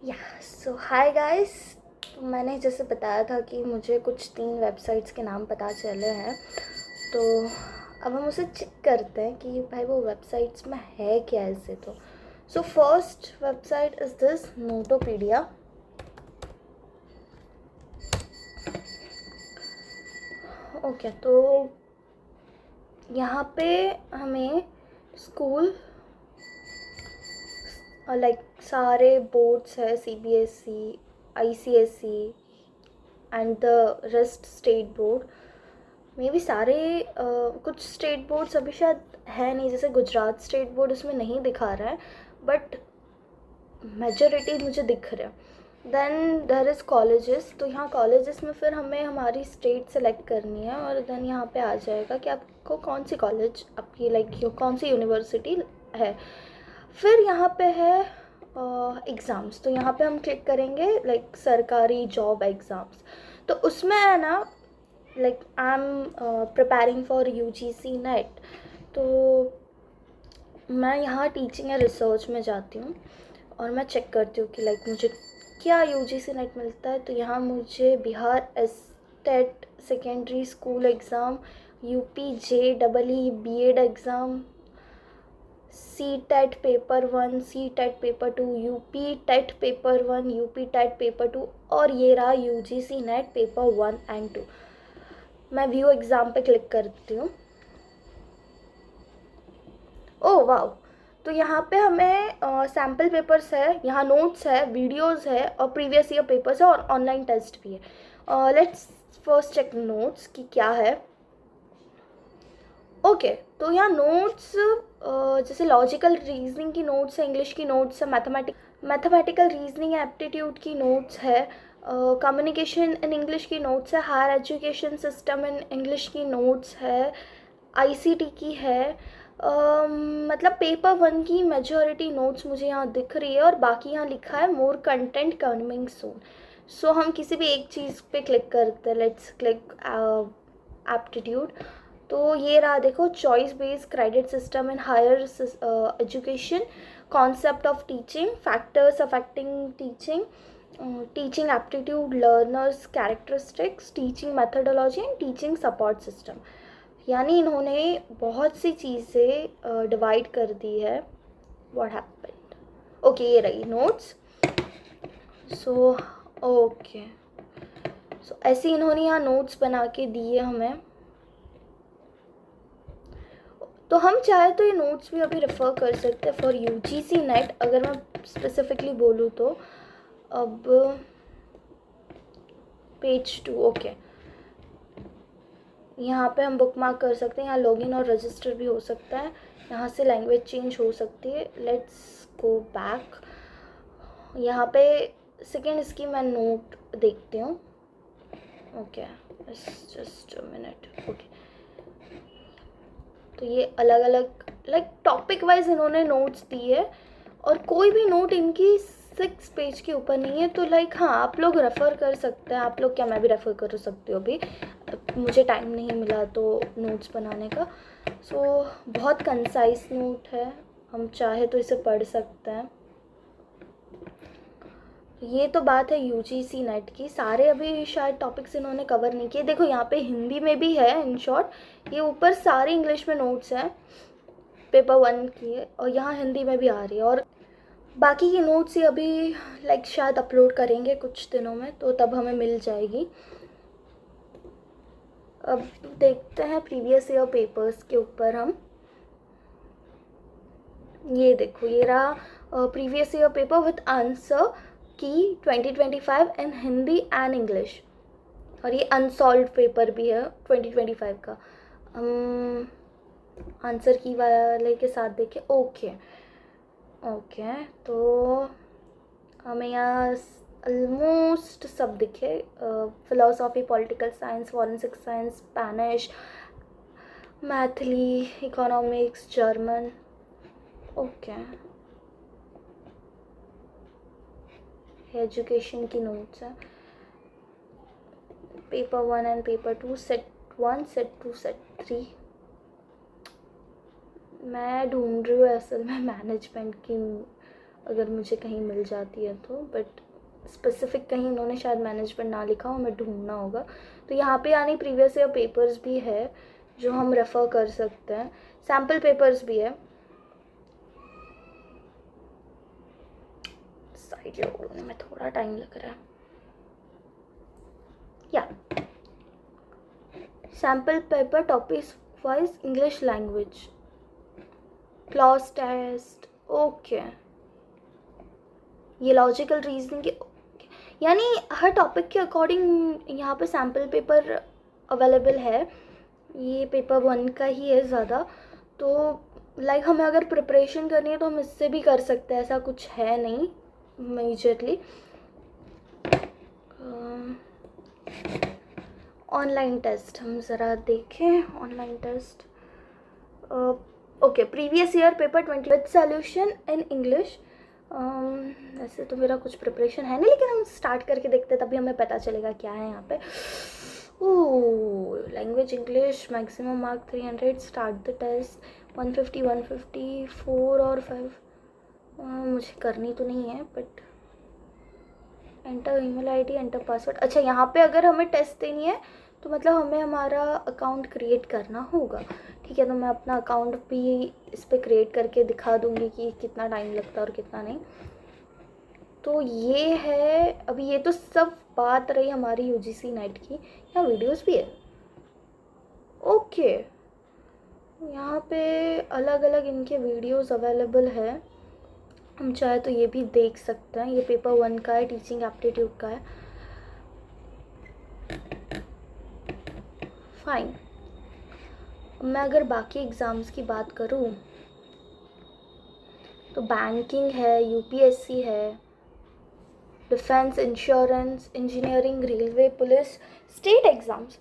या सो hi guys. मैंने जैसे बताया था कि मुझे कुछ 3 वेबसाइट्स के नाम पता चले हैं, तो अब हम उसे चेक करते हैं कि भाई वो वेबसाइट्स में है क्या ऐसे। तो so first website is this Notopedia. Okay, तो यहाँ पे हमें स्कूल लाइक सारे बोर्ड्स है, CBSE, ICSE and the rest state board मे भी सारे। कुछ स्टेट बोर्ड्स अभी शायद है नहीं, जैसे गुजरात स्टेट बोर्ड उसमें नहीं दिखा रहा है, बट मेजोरिटी मुझे दिख रहा है। देन देर इज़ कॉलेजेस, तो यहाँ कॉलेजेस में फिर हमें हमारी स्टेट सेलेक्ट करनी है और देन यहाँ पे आ जाएगा कि आपको कौन सी कॉलेज आपकी कौन सी यूनिवर्सिटी है। फिर यहाँ पे है एग्ज़ाम्स, तो यहाँ पे हम क्लिक करेंगे लाइक सरकारी जॉब एग्ज़ाम्स। तो उसमें है ना, like I am preparing for UGC net, तो मैं यहाँ टीचिंग या रिसर्च में जाती हूँ और मैं चेक करती हूँ कि लाइक मुझे क्या UGC नेट मिलता है। तो यहाँ मुझे Bihar estate secondary school exam, UPJEE BEd exam, CTET paper 1, CTET paper 2, UP TET paper 1, UP TET paper 2 और ये रहा UGC नेट पेपर 1 एंड 2। मैं व्यू एग्ज़ाम पे क्लिक करती हूँ। ओह वाह! तो यहाँ पे हमें सैम्पल पेपर्स है, यहाँ नोट्स है, वीडियोस है और प्रीवियस ईयर पेपर्स है और ऑनलाइन टेस्ट भी है। लेट्स फर्स्ट चेक नोट्स कि क्या है। ओके, तो यहाँ नोट्स जैसे लॉजिकल रीजनिंग की नोट्स है, इंग्लिश की नोट्स है, मैथमेटिकल रीजनिंग एप्टीट्यूड की नोट्स है, कम्युनिकेशन इन इंग्लिश की नोट्स है, higher education system in English की नोट्स है, ICT की है। मतलब पेपर 1 की मेजॉरिटी नोट्स मुझे यहाँ दिख रही है और बाकी यहाँ लिखा है मोर कंटेंट कमिंग सून। सो हम किसी भी एक चीज़ पे क्लिक करते हैं। Let's click aptitude. तो ये रहा, देखो, choice based credit system in higher education, concept of teaching, factors affecting teaching, teaching aptitude, learners characteristics, teaching methodology and teaching support system. यानी इन्होंने बहुत सी चीज़ें डिवाइड कर दी है। What happened. ओके, ये रही नोट्स। सो ओके, सो ऐसे इन्होंने यहाँ नोट्स बना के दिए हमें। तो हम चाहे तो ये नोट्स भी अभी रेफ़र कर सकते हैं फॉर UGC नेट, अगर मैं स्पेसिफिकली बोलूँ तो। अब पेज 2, ओके, यहाँ पे हम बुक मार्क कर सकते हैं, यहाँ लॉगिन और रजिस्टर भी हो सकता है, यहाँ से लैंग्वेज चेंज हो सकती है। Let's go back. यहाँ पे सेकेंड इसकी मैं नोट देखती हूँ। Okay, just a minute. Okay, तो ये अलग अलग लाइक टॉपिक वाइज इन्होंने नोट्स दिए है और कोई भी नोट इनकी 6 पेज के ऊपर नहीं है। तो लाइक हाँ, आप लोग रेफ़र कर सकते हैं। आप लोग क्या, मैं भी रेफ़र कर सकती हूँ, अभी मुझे टाइम नहीं मिला तो नोट्स बनाने का। सो बहुत कंसाइज नोट है, हम चाहे तो इसे पढ़ सकते हैं। ये तो बात है UGC नेट की। सारे अभी शायद टॉपिक्स इन्होंने कवर नहीं किए। देखो यहाँ पे हिंदी में भी है, इन शॉर्ट ये ऊपर सारे इंग्लिश में नोट्स हैं पेपर 1 की, और यहाँ हिंदी में भी आ रही है। और बाकी की नोट्स ये अभी लाइक शायद अपलोड करेंगे कुछ दिनों में, तो तब हमें मिल जाएगी। अब देखते हैं प्रीवियस ईयर पेपर्स के ऊपर हम। ये देखो, ये रहा previous year paper with answer की 2025 इन हिंदी एंड इंग्लिश, और ये अनसॉल्व पेपर भी है 2025 का। आंसर की वाले के साथ देखें। ओके ओके, तो हमें यहाँ ऑलमोस्ट सब दिखे। Philosophy, political science, forensic science, Spanish, Maithili, economics, German. Okay, education की नोट्स है, paper 1 and paper 2, set 1, set 2, set 3। मैं ढूंढ रही हूँ असल में मैनेजमेंट की अगर मुझे कहीं मिल जाती है तो, बट स्पेसिफिक कहीं इन्होंने शायद मैनेजमेंट ना लिखा हो, हमें ढूंढना होगा। तो यहाँ पे यानी प्रीवियस ईयर पेपर्स भी है जो हम रेफ़र कर सकते हैं, सैम्पल पेपर्स भी है। साइड लोड होने में थोड़ा टाइम लग रहा है। या sample paper topic wise English language clause test, okay. ये लॉजिकल रीजनिंग के, यानी हर टॉपिक के अकॉर्डिंग यहाँ पे सैम्पल पेपर अवेलेबल है। ये पेपर 1 का ही है ज़्यादा, तो लाइक हमें अगर प्रिपरेशन करनी है तो हम इससे भी कर सकते हैं, ऐसा कुछ है नहीं मेजरली। ऑनलाइन टेस्ट हम ज़रा देखें। Online test okay, previous year paper 20 with solution in English. वैसे तो मेरा कुछ प्रिपरेशन है नहीं, लेकिन हम स्टार्ट करके देखते हैं, तभी हमें पता चलेगा क्या है यहाँ पे। Oh, language English maximum mark 300, start the test 150 150 4 और 5। मुझे करनी तो नहीं है, but enter email ID, enter password. अच्छा, यहाँ पे अगर हमें टेस्ट देनी है तो मतलब हमें हमारा अकाउंट क्रिएट करना होगा। ठीक है, तो मैं अपना अकाउंट भी इस पर क्रिएट करके दिखा दूँगी कि कितना टाइम लगता है और कितना नहीं। तो ये है, अभी ये तो सब बात रही हमारी यूजीसी नेट की। यहाँ वीडियोस भी है, ओके। यहाँ पे अलग अलग इनके वीडियोस अवेलेबल है, हम चाहे तो ये भी देख सकते हैं। ये पेपर 1 का है, टीचिंग एप्टीट्यूड का है। फाइन। मैं अगर बाकी एग्ज़ाम्स की बात करूँ तो बैंकिंग है, यूपीएससी है, defence, insurance, engineering, railway, police, state exams.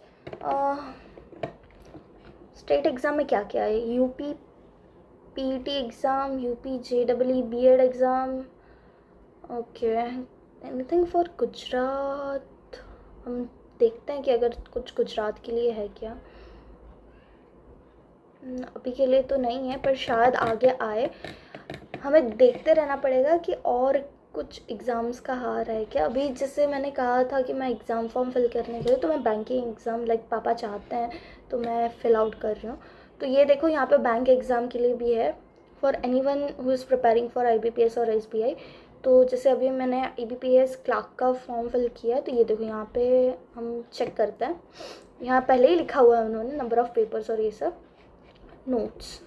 State exam में क्या क्या है? UP PET exam, UP JW BEd exam, okay. Anything for Gujarat, हम देखते हैं कि अगर कुछ गुजरात के लिए है क्या। अभी के लिए तो नहीं है, पर शायद आगे आए। हमें देखते रहना पड़ेगा कि और कुछ एग्ज़ाम्स का आ रहा है क्या। अभी जैसे मैंने कहा था कि मैं एग्ज़ाम फॉर्म फिल करने के लिए, तो मैं बैंकिंग एग्ज़ाम लाइक पापा चाहते हैं तो मैं फ़िल आउट कर रही हूँ। तो ये देखो, यहाँ पे बैंक एग्ज़ाम के लिए भी है, for anyone who is preparing for IBPS और एसबीआई। तो जैसे अभी मैंने आईबीपीएस क्लर्क का फॉर्म फिल किया है, तो ये देखो यहाँ पे हम चेक करते हैं। यहाँ पहले ही लिखा हुआ है उन्होंने नंबर ऑफ़ पेपर्स और ये सब नोट्स।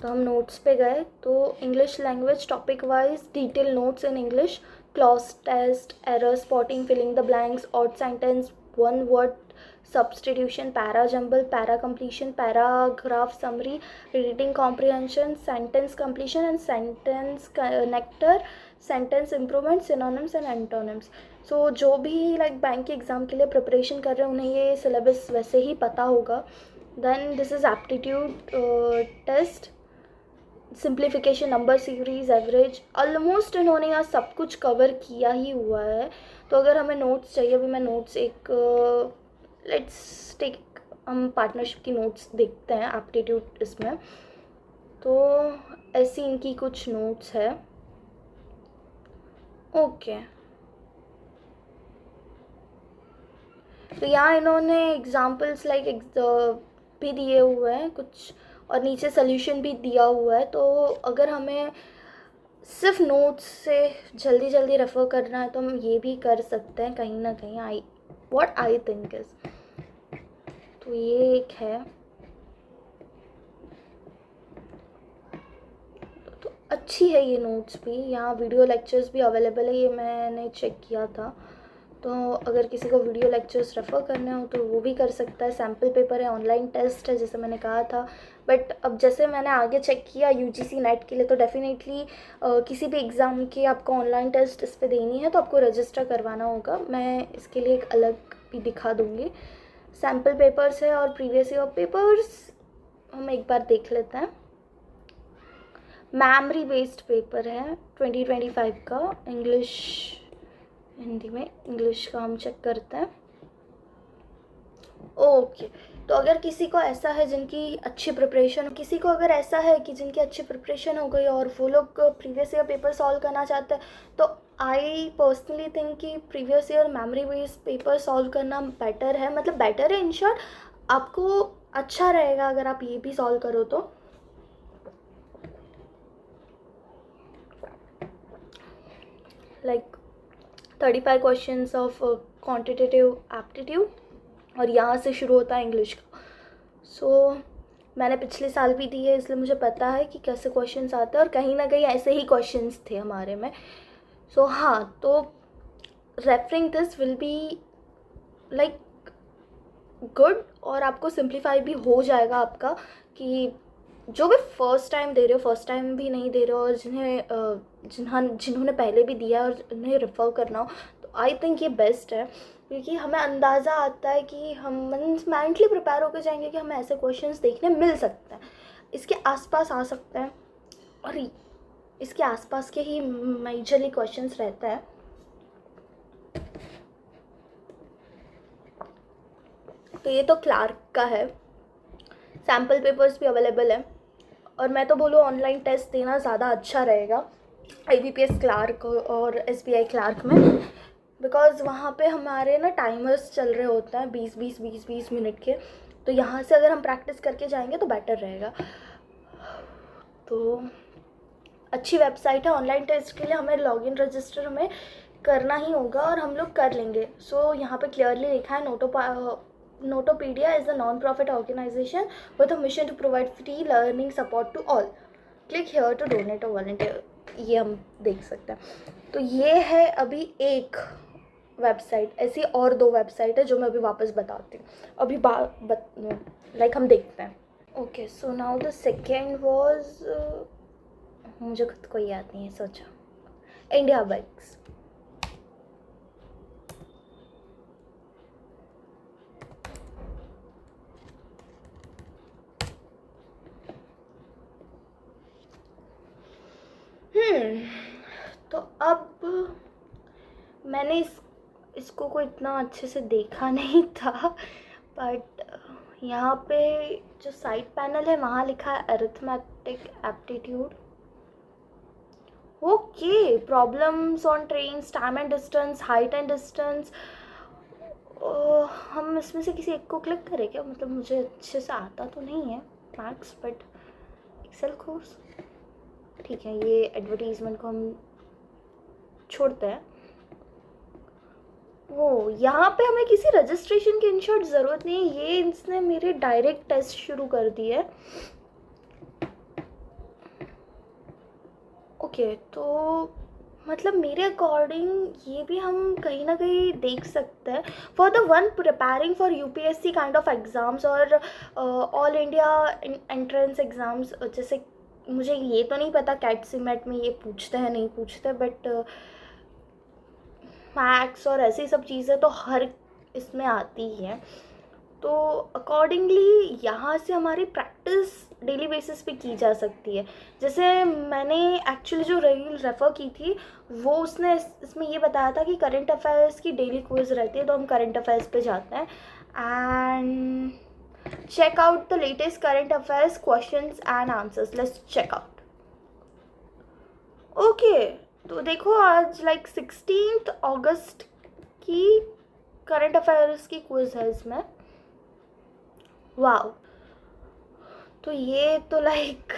तो हम नोट्स पे गए, तो English language topic wise detail notes in English, cloze test, error spotting, filling the blanks, odd sentence, one word substitution, para jumble, para completion, paragraph summary, reading comprehension, sentence completion and sentence connector, sentence improvement, synonyms and antonyms. So जो भी like bank के exam के लिए preparation कर रहे हैं उन्हें ये सिलेबस वैसे ही पता होगा। Then this is aptitude test, simplification, number series, average, almost इन्होंने यहाँ सब कुछ कवर किया ही हुआ है। तो अगर हमें नोट्स चाहिए, अभी मैं नोट्स एक लेट्स टेक, हम पार्टनरशिप की नोट्स देखते हैं एप्टीट्यूड इसमें। तो ऐसी इनकी कुछ नोट्स है, ओके। तो यहाँ इन्होंने एग्जाम्पल्स लाइक भी दिए हुए हैं कुछ, और नीचे सोल्यूशन भी दिया हुआ है। तो अगर हमें सिर्फ नोट्स से जल्दी जल्दी रेफ़र करना है तो हम ये भी कर सकते हैं कहीं ना कहीं, व्हाट आई थिंक इज़। तो ये एक है, तो अच्छी है ये नोट्स भी। यहाँ वीडियो लेक्चर्स भी अवेलेबल है, ये मैंने चेक किया था। तो अगर किसी को वीडियो लेक्चर्स रेफ़र करने हो तो वो भी कर सकता है। सैम्पल पेपर है, ऑनलाइन टेस्ट है जैसे मैंने कहा था। बट अब जैसे मैंने आगे चेक किया यूजीसी नेट के लिए, तो डेफिनेटली किसी भी एग्ज़ाम की आपको ऑनलाइन टेस्ट इस पर देनी है तो आपको रजिस्टर करवाना होगा। मैं इसके लिए एक अलग भी दिखा दूँगी। सैम्पल पेपर्स है और प्रीवियस ईयर पेपर्स हम एक बार देख लेते हैं। मेमोरी बेस्ड पेपर है 2025 का, इंग्लिश हिंदी में इंग्लिश का हम चेक करते हैं। ओके, तो अगर किसी को ऐसा है जिनकी अच्छी प्रिपरेशन, किसी को अगर ऐसा है कि जिनकी अच्छी प्रिपरेशन हो गई और वो लोग प्रीवियस ईयर पेपर सॉल्व करना चाहते हैं, तो आई पर्सनली थिंक कि previous year memory based paper solve करना बेटर है, मतलब बेटर है इन शॉर्ट, आपको अच्छा रहेगा अगर आप ये भी सॉल्व करो तो। Like 35 questions of quantitative aptitude, और यहाँ से शुरू होता है इंग्लिश का। सो मैंने पिछले साल भी दी है, इसलिए मुझे पता है कि कैसे क्वेश्चंस आते हैं, और कहीं ना कहीं ऐसे ही क्वेश्चंस थे हमारे में। सो हाँ, तो referring this will be like good, और आपको सिंप्लीफाई भी हो जाएगा आपका, कि जो भी फर्स्ट टाइम दे रहे हो, फर्स्ट टाइम भी नहीं दे रहे हो, और जिन्होंने पहले भी दिया और उन्हें रेफ़र करना हो, तो आई थिंक ये बेस्ट है, क्योंकि हमें अंदाज़ा आता है कि हम मेंटली प्रिपेयर होकर जाएंगे कि हमें ऐसे क्वेश्चंस देखने मिल सकते हैं, इसके आसपास आ सकते हैं, और इसके आसपास के ही मेजरली क्वेश्चंस रहते हैं। तो ये तो क्लार्क का है, सैम्पल पेपर्स भी अवेलेबल है, और मैं तो बोलूँ ऑनलाइन टेस्ट देना ज़्यादा अच्छा रहेगा IBPS क्लार्क और SBI क्लार्क में, बिकॉज़ वहाँ पे हमारे ना टाइमर्स चल रहे होते हैं 20 मिनट के, तो यहाँ से अगर हम प्रैक्टिस करके जाएंगे तो बेटर रहेगा। तो अच्छी वेबसाइट है ऑनलाइन टेस्ट के लिए, हमें लॉगिन रजिस्टर हमें करना ही होगा और हम लोग कर लेंगे। सो यहाँ पे क्लियरली लिखा है Notopedia is a non-profit organization with a mission to provide free learning support to all. Click here to donate or volunteer. ये हम देख सकते हैं। तो ये है अभी एक वेबसाइट, ऐसी और 2 वेबसाइट है जो मैं अभी वापस बताती हूँ। अभी लाइक हम देखते हैं। Okay, so now the second was, मुझे खुद को याद नहीं है, सोचा इंडिया बाइक्स। तो अब मैंने इसको कोई इतना अच्छे से देखा नहीं था, बट यहाँ पे जो साइड पैनल है वहाँ लिखा है arithmetic aptitude. Okay, problems on trains, time and distance, height and distance. हम इसमें से किसी एक को क्लिक करें क्या? मतलब मुझे अच्छे से आता तो नहीं है मैथ्स, बट एक्सेल कोर्स ठीक है, ये एडवर्टीज़मेंट को हम छोड़ते हैं। वो यहाँ पे हमें किसी रजिस्ट्रेशन की इन शॉर्ट ज़रूरत नहीं है, ये इसने मेरे डायरेक्ट टेस्ट शुरू कर दिए है। ओके, तो मतलब मेरे अकॉर्डिंग ये भी हम कहीं ना कहीं देख सकते हैं for the one preparing for UPSC kind of exams और ऑल इंडिया एंट्रेंस एग्ज़ाम्स। जैसे मुझे ये तो नहीं पता कैट सीमेट में ये पूछते हैं नहीं पूछते, बट मैथ्स और ऐसी सब चीज़ें तो हर इसमें आती ही हैं। तो अकॉर्डिंगली यहाँ से हमारी प्रैक्टिस डेली बेसिस पे की जा सकती है। जैसे मैंने एक्चुअली जो रील रेफ़र की थी वो उसने इसमें ये बताया था कि करंट अफेयर्स की डेली क्विज रहती है, तो हम करंट अफेयर्स पे जाते हैं and check out the latest current affairs questions and answers. Let's check out. Okay, तो देखो आज लाइक 16 अगस्त की करंट अफेयर्स की क्विज है इसमें। वाओ, तो ये तो लाइक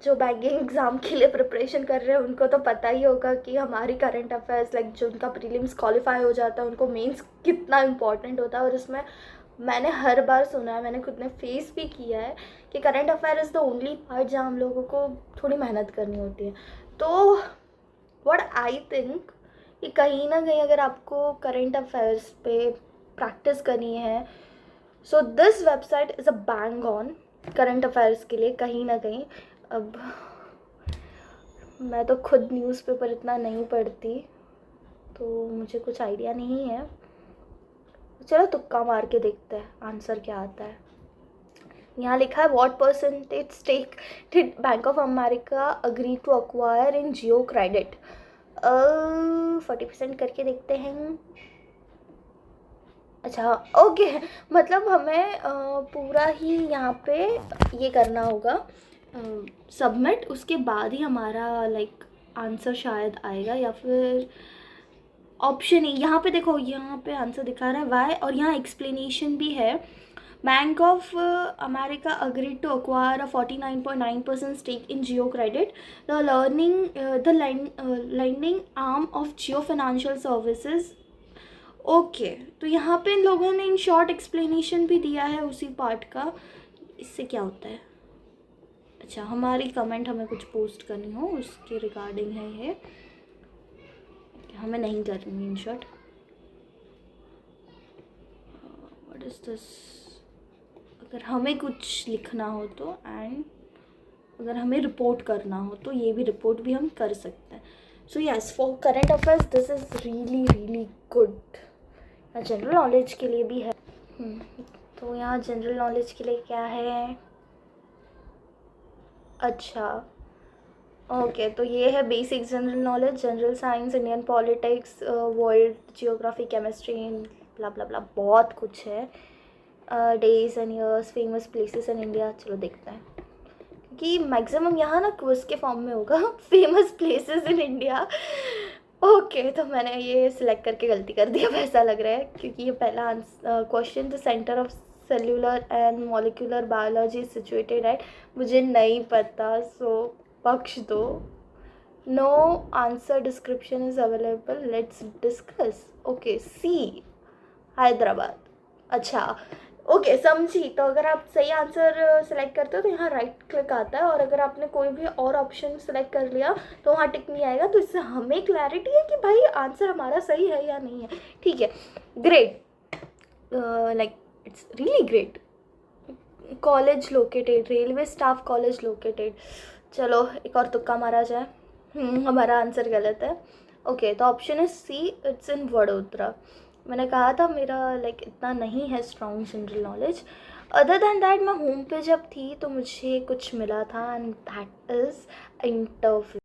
जो बैंकिंग एग्ज़ाम के लिए प्रिपरेशन कर रहे हैं उनको तो पता ही होगा कि हमारी करंट अफेयर्स लाइक जो उनका प्रीलिम्स क्वालिफाई हो जाता है उनको मेंस कितना इम्पॉर्टेंट होता है। और इसमें मैंने हर बार सुना है, मैंने खुद ने फेस भी किया है कि current affair is the only part जहाँ हम लोगों को थोड़ी मेहनत करनी होती है। तो व्हाट आई थिंक कि कहीं ना कहीं अगर आपको करंट अफेयर्स पे प्रैक्टिस करनी है, so this website is a bang on current affairs के लिए कहीं ना कहीं। अब मैं तो खुद न्यूज़पेपर इतना नहीं पढ़ती, तो मुझे कुछ आइडिया नहीं है। चलो तुक्का मार के देखते हैं आंसर क्या आता है। यहाँ लिखा है what percentage stake did bank of America agree to acquire in Jio credit. 40% करके देखते हैं। अच्छा, ओके। मतलब हमें पूरा ही यहाँ पे ये करना होगा सबमिट, उसके बाद ही हमारा लाइक आंसर शायद आएगा, या फिर ऑप्शन ही यहाँ पे देखो, यहाँ पे आंसर दिखा रहा है वाई, और यहाँ एक्सप्लेनेशन भी है। Bank of America agreed to acquire a 49.9% stake in Geo Credit, the lending arm of Geo Financial Services। Okay, तो यहाँ पे इन लोगों ने इन शॉर्ट एक्सप्लेनेशन भी दिया है उसी पार्ट का। इससे क्या होता है? अच्छा, हमारी कमेंट हमें कुछ पोस्ट करनी हो उसके रिगार्डिंग है ये, हमें नहीं करनी in short. What is this? अगर हमें कुछ लिखना हो तो, एंड अगर हमें रिपोर्ट करना हो तो ये भी रिपोर्ट भी हम कर सकते हैं। So yes, for current affairs this is really really good. General knowledge के लिए भी है। तो यहाँ जनरल नॉलेज के लिए क्या है? अच्छा, ओके, तो ये है basic general knowledge, general science, Indian politics, world geography, chemistry, blah blah blah, बहुत कुछ है। Days and years, famous places in India. चलो देखते हैं कि मैक्सिमम यहाँ ना क्विज के फॉर्म में होगा famous places in India. Okay, तो मैंने ये सिलेक्ट करके गलती कर दिया वैसा लग रहा है, क्योंकि ये पहला answer question, the centre of cellular and molecular biology situated at, मुझे नहीं पता, सो पक्ष दो। No answer description is available, let's discuss. Okay, see Hyderabad. अच्छा, ओके, समझी। तो अगर आप सही आंसर सेलेक्ट करते हो तो यहाँ राइट क्लिक आता है, और अगर आपने कोई भी और ऑप्शन सेलेक्ट कर लिया तो वहाँ टिक नहीं आएगा। तो इससे हमें क्लैरिटी है कि भाई आंसर हमारा सही है या नहीं है। ठीक है, great, like it's really great. College located, railway staff college located. चलो एक और तुक्का मारा जाए। हमारा आंसर गलत है। ओके, तो option is C, it's in Vadodara. मैंने कहा था मेरा लाइक इतना नहीं है strong general knowledge. Other than that, मैं होम पे जब थी तो मुझे कुछ मिला था, एंड दैट इज़ इंटरव्यू।